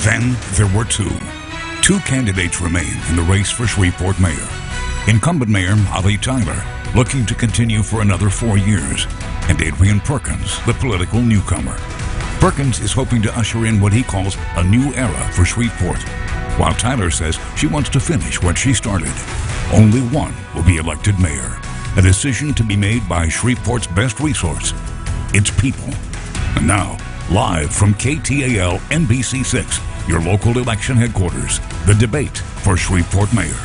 Then there were two. Two candidates remain in the race for Shreveport mayor. Incumbent Mayor Ali Tyler, looking to continue for another 4 years, and Adrian Perkins, the political newcomer. Perkins is hoping to usher in what he calls a new era for Shreveport, while Tyler says she wants to finish what she started. Only one will be elected mayor, a decision to be made by Shreveport's best resource, its people. And now, live from KTAL NBC 6, your local election headquarters, the debate for Shreveport mayor.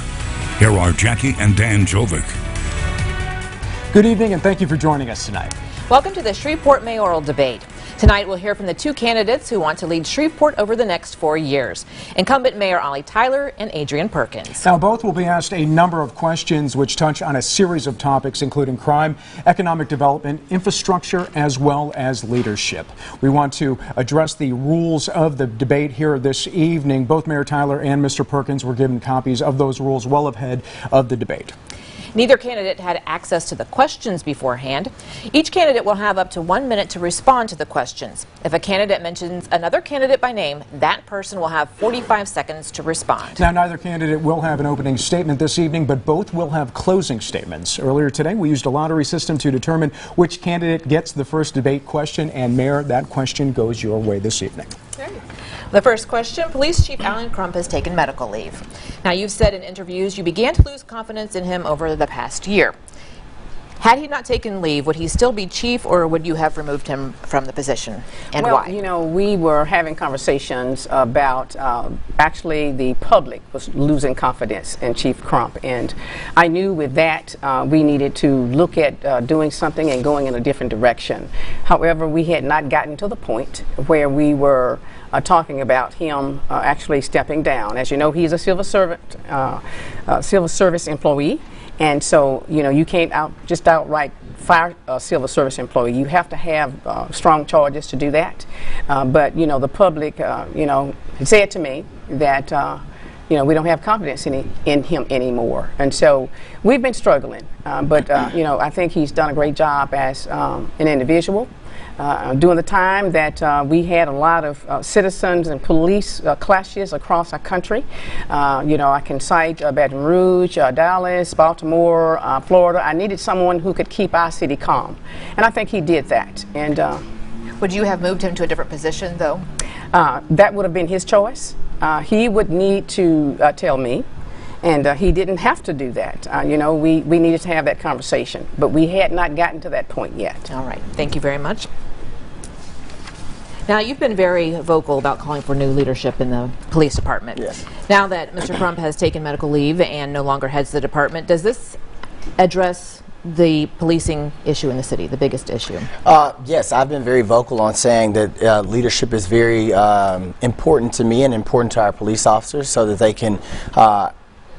Here are Jackie and Dan Jovic. Good evening and thank you for joining us tonight. Welcome to the Shreveport Mayoral debate. Tonight we'll hear from the two candidates who want to lead Shreveport over the next 4 years. Incumbent Mayor Ali Tyler and Adrian Perkins. Now both will be asked a number of questions which touch on a series of topics including crime, economic development, infrastructure, as well as leadership. We want to address the rules of the debate here this evening. Both Mayor Tyler and Mr. Perkins were given copies of those rules well ahead of the debate. Neither candidate had access to the questions beforehand. Each candidate will have up to 1 minute to respond to the questions. If a candidate mentions another candidate by name, that person will have 45 seconds to respond. Now, neither candidate will have an opening statement this evening, but both will have closing statements. Earlier today, we used a lottery system to determine which candidate gets the first debate question, and Mayor, that question goes your way this evening. The first question, Police Chief Alan Crump has taken medical leave. Now, you've said in interviews you began to lose confidence in him over the past year. Had he not taken leave, would he still be chief, or would you have removed him from the position, and why? Well, you know, we were having conversations about actually the public was losing confidence in Chief Crump, and I knew with that we needed to look at doing something and going in a different direction. However, we had not gotten to the point where we were talking about him actually stepping down. As you know, he's a civil service employee. And so, you know, you can't just outright fire a civil service employee. You have to have strong charges to do that. But, you know, the public, you know, said to me that, you know, we don't have confidence in him anymore. And so we've been struggling. But, you know, I think he's done a great job as an individual. During the time that we had a lot of citizens and police clashes across our country. You know, I can cite Baton Rouge, Dallas, Baltimore, Florida. I needed someone who could keep our city calm. And I think he did that. And would you have moved him to a different position, though? That would have been his choice. He would need to tell me. And he didn't have to do that. You know, we needed to have that conversation, but we had not gotten to that point yet. All right. Thank you very much. Now, you've been very vocal about calling for new leadership in the police department. Yes. Now that Mr. Crump has taken medical leave and no longer heads the department, does this address the policing issue in the city, the biggest issue? Yes, I've been very vocal on saying that leadership is very important to me and important to our police officers so that they can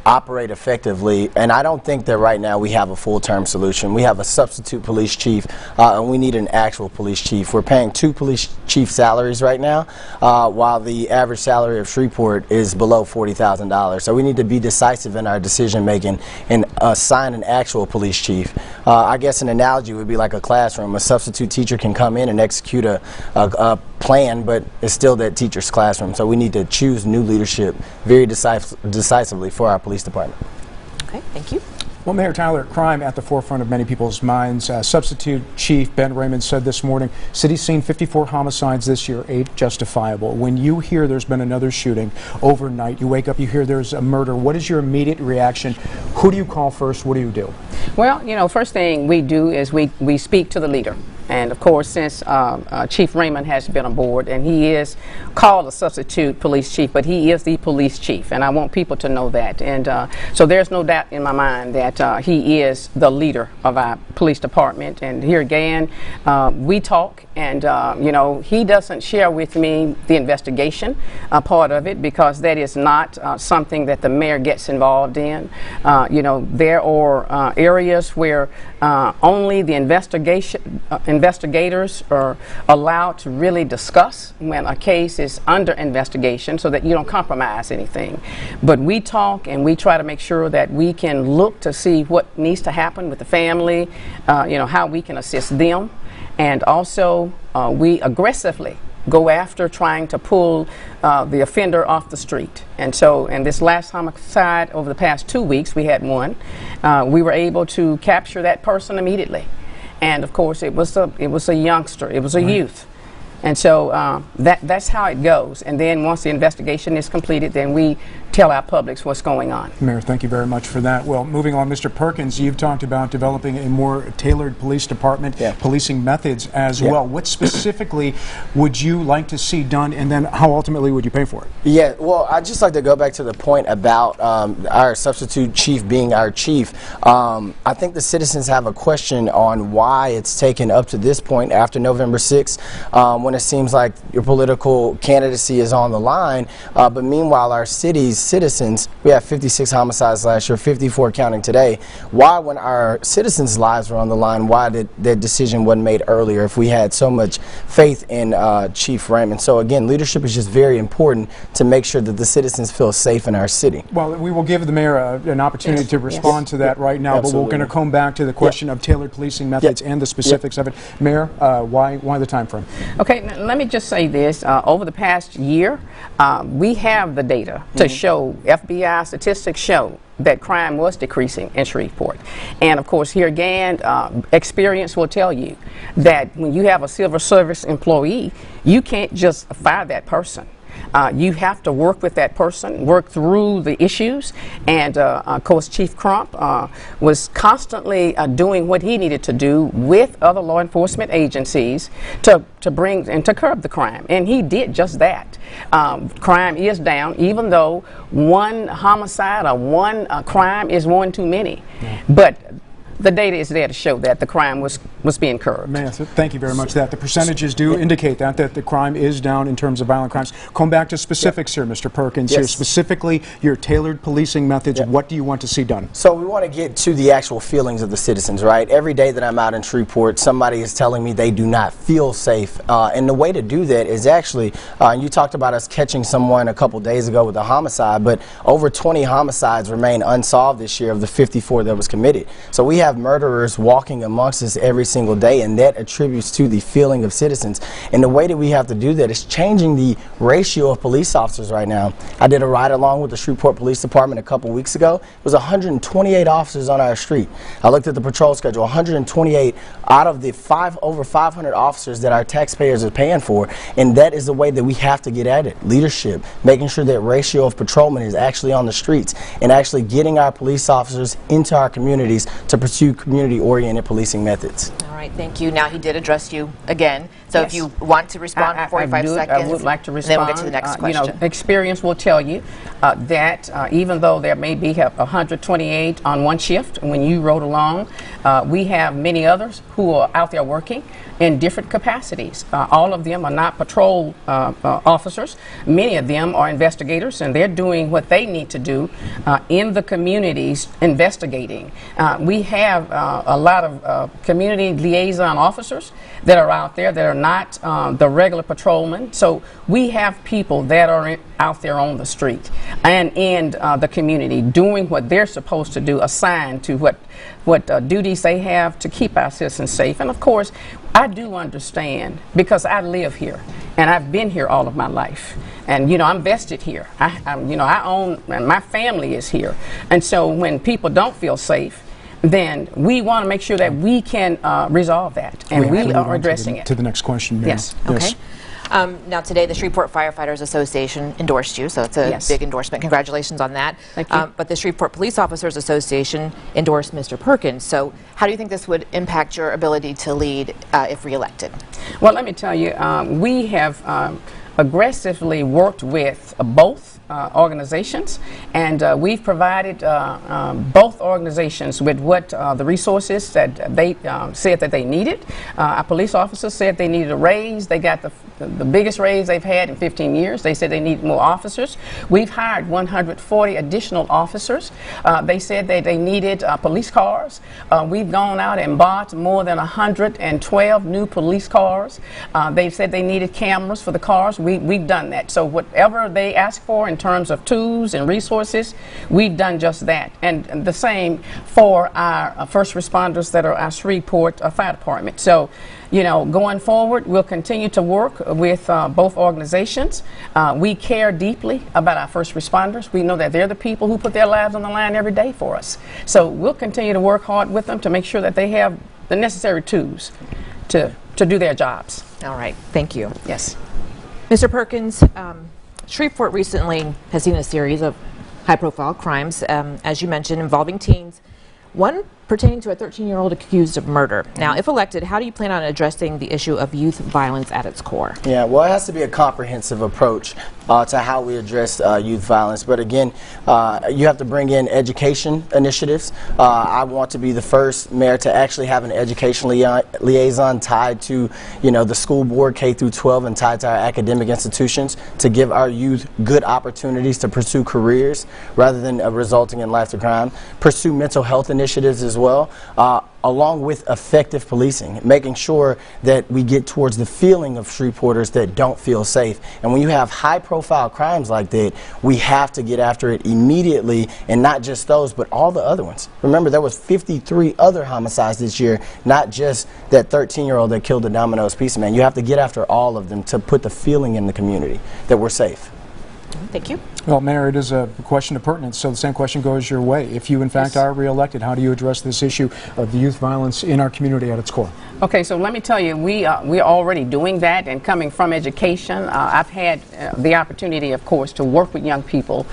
operate effectively, and I don't think that right now we have a full-term solution. We have a substitute police chief, and we need an actual police chief. We're paying 2 police chief salaries right now, while the average salary of Shreveport is below $40,000. So we need to be decisive in our decision-making and assign an actual police chief. I guess an analogy would be like a classroom. A substitute teacher can come in and execute a plan, but it's still that teacher's classroom. So we need to choose new leadership very decisively for our police department. Okay, thank you. Well, Mayor Tyler, crime at the forefront of many people's minds. Substitute Chief Ben Raymond said this morning, city's seen 54 homicides this year, 8 justifiable. When you hear there's been another shooting overnight, you wake up, you hear there's a murder, what is your immediate reaction? Who do you call first? What do you do? Well, you know, first thing we do is we speak to the leader. And of course, since Chief Raymond has been aboard, and he is called a substitute police chief, but he is the police chief, and I want people to know that. And so there's no doubt in my mind that he is the leader of our police department. And here again, we talk, and you know, he doesn't share with me the investigation part of it, because that is not something that the mayor gets involved in. You know, there are areas where only the investigators are allowed to really discuss when a case is under investigation, so that you don't compromise anything. But we talk and we try to make sure that we can look to see what needs to happen with the family, you know, how we can assist them. And also we aggressively go after trying to pull the offender off the street. And so in this last homicide over the past 2 weeks, we had one. We were able to capture that person immediately. And of course, it was a youngster, it was a youth. And so that's how it goes. And then once the investigation is completed, then we tell our publics what's going on. Mayor, thank you very much for that. Well, moving on, Mr. Perkins, you've talked about developing a more tailored police department, policing methods as well. What specifically would you like to see done, and then how ultimately would you pay for it? Yeah, well, I'd just like to go back to the point about our substitute chief being our chief. I think the citizens have a question on why it's taken up to this point after November 6th, when it seems like your political candidacy is on the line, but meanwhile our city's citizens, we had 56 homicides last year, 54 counting today. Why, when our citizens' lives were on the line, why did that decision wasn't made earlier if we had so much faith in Chief Raymond? So again, leadership is just very important to make sure that the citizens feel safe in our city. Well, we will give the mayor an opportunity to respond to that right now, but we're going to come back to the question of tailored policing methods and the specifics of it. Mayor, why the time frame? Okay, now, let me just say this. Over the past year, we have the data to show, FBI statistics show that crime was decreasing in Shreveport. And of course, here again, experience will tell you that when you have a civil service employee, you can't just fire that person. You have to work with that person, work through the issues, and of course Chief Crump was constantly doing what he needed to do with other law enforcement agencies to bring and to curb the crime, and he did just that. Crime is down, even though one homicide or one crime is one too many, but the data is there to show that the crime was being curbed. Man, thank you very much for that. The percentages do indicate that the crime is down in terms of violent crimes. Come back to specifics here, Mr. Perkins. Here, specifically your tailored policing methods. What do you want to see done? So we want to get to the actual feelings of the citizens, right? Every day that I'm out in Shreveport, somebody is telling me they do not feel safe. And the way to do that is actually, you talked about us catching someone a couple days ago with a homicide, but over 20 homicides remain unsolved this year of the 54 that was committed. So we have murderers walking amongst us every single day, and that attributes to the feeling of citizens. And the way that we have to do that is changing the ratio of police officers right now. I did a ride along with the Shreveport Police Department a couple weeks ago. It was 128 officers on our street. I looked at the patrol schedule, 128 out of the over 500 officers that our taxpayers are paying for, and that is the way that we have to get at it. Leadership, making sure that ratio of patrolmen is actually on the streets, and actually getting our police officers into our communities to pursue community-oriented policing methods. All right, thank you. Now, he did address you again, so if you want to respond for 45 seconds, I would like to respond. Then we'll get to the next question. You know, experience will tell you that even though there may be 128 on one shift, when you rode along, we have many others who are out there working in different capacities. All of them are not patrol officers. Many of them are investigators, and they're doing what they need to do in the communities investigating. We have a lot of community liaison officers that are out there that are not the regular patrolmen. So we have people that are out there on the street and in the community doing what they're supposed to do, assigned to what duties they have to keep our citizens safe. And of course, I do understand, because I live here and I've been here all of my life, and you know, I'm vested here. I own, and my family is here. And so when people don't feel safe, then we want to make sure that we can resolve that, and we are addressing it. To the next question, Mayor. Yes. Okay. Now, today, the Shreveport Firefighters Association endorsed you, so it's a big endorsement. Congratulations on that. Thank you. But the Shreveport Police Officers Association endorsed Mr. Perkins. So how do you think this would impact your ability to lead if reelected? Well, let me tell you, we have aggressively worked with both organizations, and we've provided both organizations with what the resources that they said that they needed. Our police officers said they needed a raise. They got the biggest raise they've had in 15 years. They said they need more officers. We've hired 140 additional officers. They said that they needed police cars. We've gone out and bought more than 112 new police cars. They said they needed cameras for the cars. we've done that. So whatever they ask for in terms of tools and resources, we've done just that. And the same for our first responders that are our Shreveport Fire Department. So, you know, going forward, we'll continue to work with both organizations. We care deeply about our first responders. We know that they're the people who put their lives on the line every day for us. So we'll continue to work hard with them to make sure that they have the necessary tools to do their jobs. All right, thank you. Yes. Mr. Perkins, Shreveport recently has seen a series of high-profile crimes, as you mentioned, involving teens. One pertaining to a 13-year-old accused of murder. Now, if elected, how do you plan on addressing the issue of youth violence at its core? Yeah, well, it has to be a comprehensive approach to how we address youth violence. But again, you have to bring in education initiatives. I want to be the first mayor to actually have an education liaison tied to, you know, the school board K through 12 and tied to our academic institutions to give our youth good opportunities to pursue careers rather than resulting in life to crime. Pursue mental health initiatives as well, along with effective policing, making sure that we get towards the feeling of Shreveporters that don't feel safe. And when you have high-profile crimes like that, we have to get after it immediately, and not just those, but all the other ones. Remember, there was 53 other homicides this year, not just that 13-year-old that killed the Domino's Pizza Man. You have to get after all of them to put the feeling in the community that we're safe. Thank you. Well, Mayor, it is a question of pertinence, so the same question goes your way. If you, in fact, are reelected, how do you address this issue of the youth violence in our community at its core? Okay, so let me tell you, we're already doing that, and coming from education, I've had the opportunity, of course, to work with young people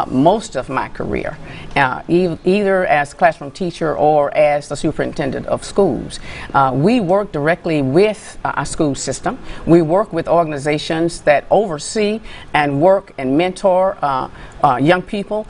most of my career, either as classroom teacher or as the superintendent of schools. We work directly with our school system. We work with organizations that oversee and work and mentor young people,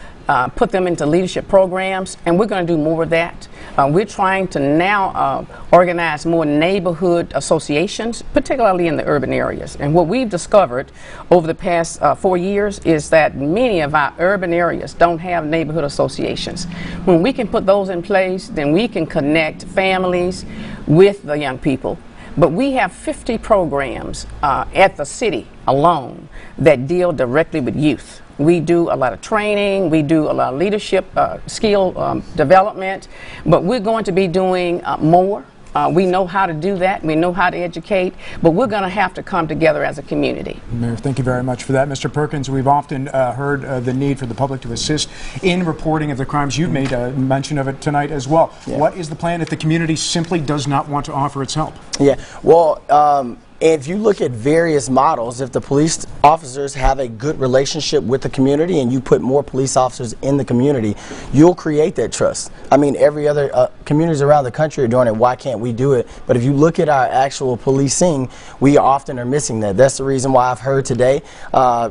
put them into leadership programs, and we're going to do more of that. We're trying to now organize more neighborhood associations, particularly in the urban areas. And what we've discovered over the past 4 years is that many of our urban areas don't have neighborhood associations. When we can put those in place, then we can connect families with the young people. But we have 50 programs at the city alone that deal directly with youth. We do a lot of training, we do a lot of leadership skill development, but we're going to be doing more. We know how to do that, we know how to educate, but we're going to have to come together as a community. Mayor, thank you very much for that. Mr. Perkins, we've often heard the need for the public to assist in reporting of the crimes. You've made mention of it tonight as well. Yeah. What is the plan if the community simply does not want to offer its help? Yeah, well, if you look at various models, if the police officers have a good relationship with the community and you put more police officers in the community, you'll create that trust. I mean, every other communities around the country are doing it. Why can't we do it? But if you look at our actual policing, we often are missing that. That's the reason why I've heard today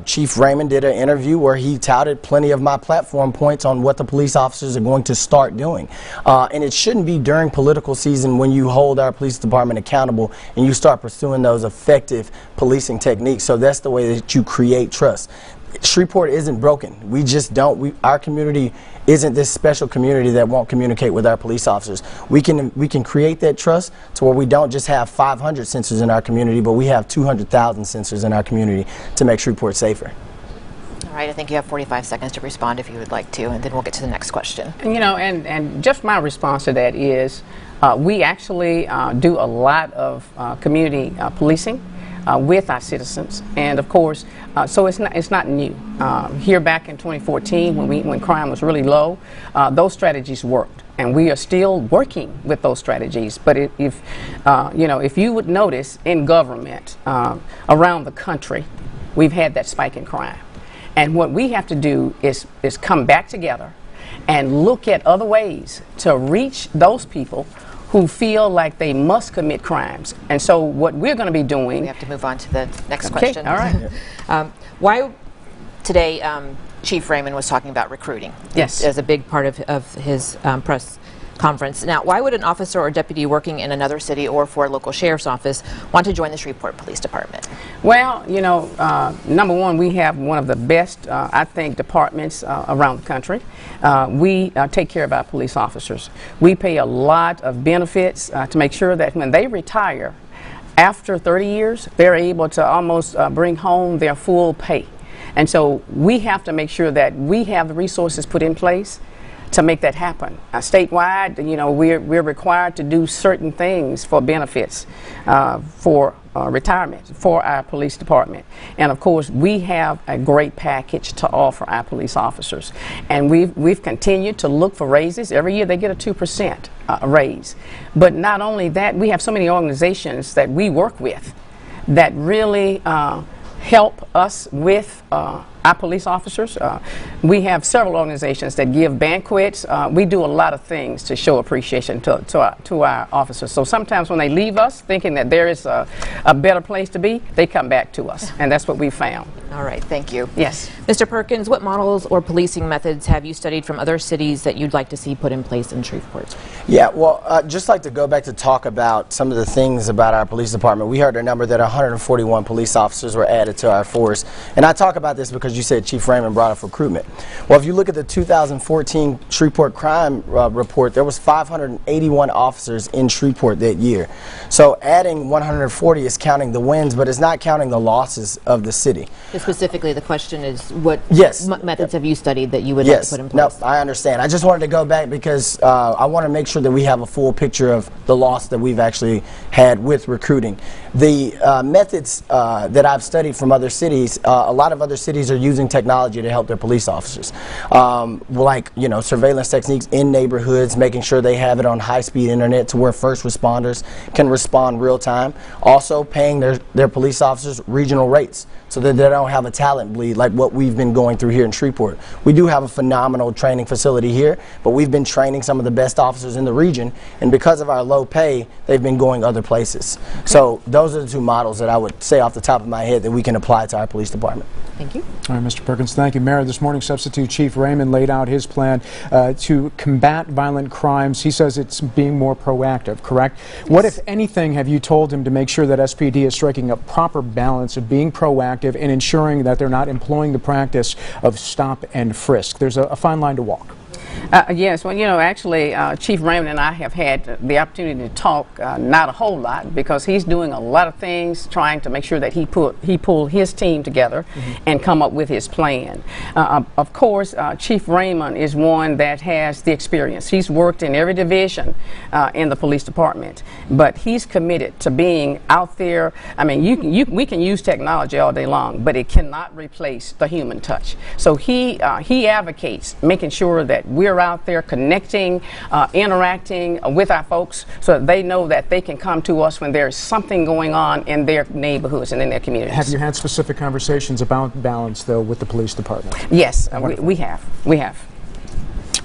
Chief Raymond did an interview where he touted plenty of my platform points on what the police officers are going to start doing. And it shouldn't be during political season when you hold our police department accountable and you start pursuing those effective policing techniques. So that's the way that you create trust. Shreveport isn't broken. We just don't. Our community isn't this special community that won't communicate with our police officers. We can create that trust to where we don't just have 500 sensors in our community, but we have 200,000 sensors in our community to make Shreveport safer. All right, I think you have 45 seconds to respond if you would like to, and then we'll get to the next question. You know, and just my response to that is we actually do a lot of community policing with our citizens, and of course, so it's not new. Here back in 2014, when crime was really low, those strategies worked, and we are still working with those strategies. But if you know, if you would notice in government around the country, we've had that spike in crime, and what we have to do is come back together and look at other ways to reach those people who feel like they must commit crimes. And so what we're going to be doing... We have to move on to the next question. All right. Why today Chief Raymond was talking about recruiting. Yes. As a big part of his press conference. Now, why would an officer or deputy working in another city or for a local sheriff's office want to join the Shreveport Police Department? Well, you know, number one, we have one of the best, I think, departments around the country. We take care of our police officers. We pay a lot of benefits to make sure that when they retire, after 30 years, they're able to almost bring home their full pay. And so we have to make sure that we have the resources put in place to make that happen. Statewide, you know, we're required to do certain things for benefits, for retirement for our police department. And of course, we have a great package to offer our police officers. And we've continued to look for raises. Every year they get a 2% raise. But not only that, we have so many organizations that we work with that really help us with our police officers. We have several organizations that give banquets. We do a lot of things to show appreciation to our officers. So sometimes when they leave us thinking that there is a better place to be, they come back to us, and that's what we found. All right, thank you. Yes. Mr. Perkins, what models or policing methods have you studied from other cities that you'd like to see put in place in Shreveport? Yeah, well, just like to go back to talk about some of the things about our police department. We heard a number that 141 police officers were added to our force. And I talk about this because you said Chief Raymond brought up recruitment. Well, if you look at the 2014 Shreveport crime report, there was 581 officers in Shreveport that year. So adding 140 is counting the wins, but it's not counting the losses of the city. Specifically, the question is what methods have you studied that you would like to put in place? No, I understand. I just wanted to go back because I want to make sure that we have a full picture of the loss that we've actually had with recruiting. The methods that I've studied from other cities, a lot of other cities are using technology to help their police officers. Like, you know, surveillance techniques in neighborhoods, making sure they have it on high-speed internet to where first responders can respond real time. Also paying their police officers regional rates so that they don't have a talent bleed like what we've been going through here in Shreveport. We do have a phenomenal training facility here, but we've been training some of the best officers in the region, and because of our low pay, they've been going other places. Okay. So those are the two models that I would say off the top of my head that we can apply to our police department. Thank you. All right, Mr. Perkins, thank you. Mayor, this morning Substitute Chief Raymond laid out his plan to combat violent crimes. He says it's being more proactive, correct? Yes. What, if anything, have you told him to make sure that SPD is striking a proper balance of being proactive and ensuring that they're not employing the practice of stop and frisk? There's a fine line to walk. Yes, well, you know, actually, Chief Raymond and I have had the opportunity to talk, not a whole lot, because he's doing a lot of things, trying to make sure that he pull his team together and come up with his plan. Of course, Chief Raymond is one that has the experience. He's worked in every division in the police department, but he's committed to being out there. I mean, we can use technology all day long, but it cannot replace the human touch. So he advocates making sure that we're out there connecting, interacting with our folks so that they know that they can come to us when there's something going on in their neighborhoods and in their communities. Have you had specific conversations about balance, though, with the police department? Yes, we have.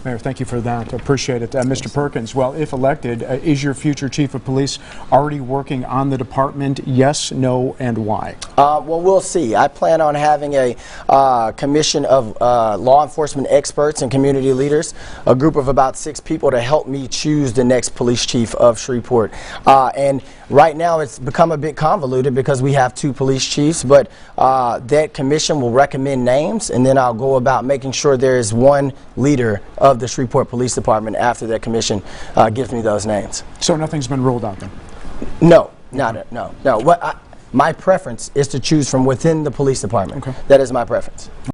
Mayor, thank you for that. Appreciate it. Mr. Perkins, well, if elected, is your future chief of police already working on the department? Yes, no, and why? Well, we'll see. I plan on having a commission of law enforcement experts and community leaders, a group of about 6 people to help me choose the next police chief of Shreveport. And right now it's become a bit convoluted because we have 2 police chiefs, but that commission will recommend names, and then I'll go about making sure there is one leader of the Shreveport Police Department after that commission gives me those names. So nothing's been ruled out then? No, no. My preference is to choose from within the police department. Okay. That is my preference.